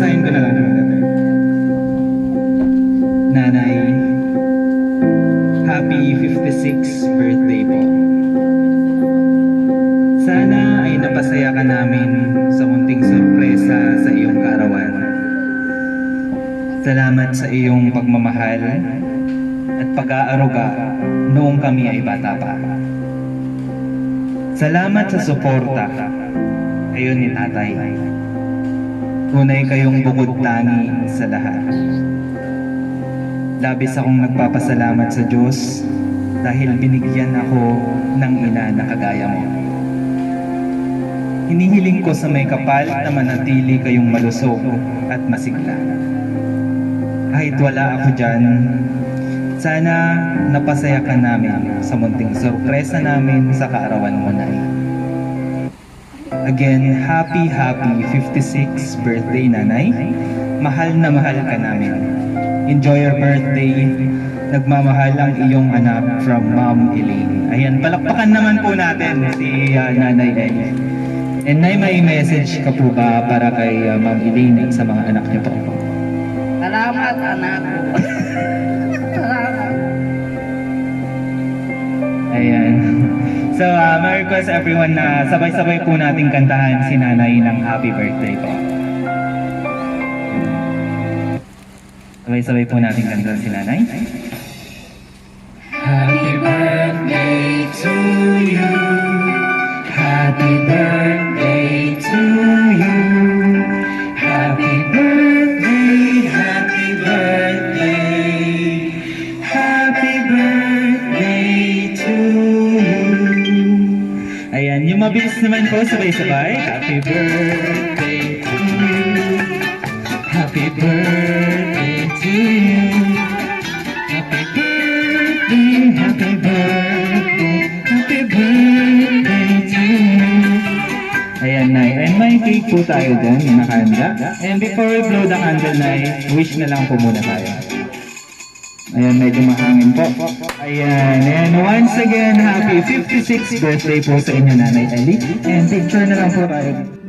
babasahin ko na lang natin. Nanay, happy 56th birthday po. Sana ay napasaya ka namin sa munting sorpresa sa iyong kaarawan. Salamat sa iyong pagmamahal at pag-aaruga noong kami ay bata pa. Salamat sa suporta kayo ni tatay. Tunay kayong bukod tangi sa lahat. Labis akong nagpapasalamat sa Diyos dahil binigyan ako ng ina na kagaya mo. Hinihiling ko sa may kapal na manatili kayong malusog at masigla. Kahit wala ako dyan, sana napasaya ka namin sa munting sorpresa namin sa kaarawan mo, Nay. Again, happy 56th birthday, Nanay. Mahal na mahal ka namin. Enjoy your birthday. Nagmamahal ang iyong anak from Ma'am Elaine. Ayan, palakpakan naman po natin si Nanay Elaine. And Nay, may message ka po ba para kay Ma'am Elaine at sa mga anak niyo po? Salamat, anak ko. Salamat. Ayan. So, may request everyone na sabay-sabay po nating kantahan si Nanay ng happy birthday po. Sabay-sabay po nating kantahan si Nanay. Happy birthday to you. Happy birthday to you. Happy birthday, happy birthday. Happy birthday to you. Ayan, yung mabilis naman po, sabay-sabay. Happy birthday to you. Happy birthday to you. Happy birthday, happy birthday. Happy birthday to you. Ayan, Nay. And may cake po tayo dyan, yung nakahanda. And before we blow the candle, Nay, wish na lang po muna tayo. Ayan, medyo mahangin po. Ayan, and once again, happy 56th birthday po sa inyo, Nanay Ellie. And picture na lang po tayo.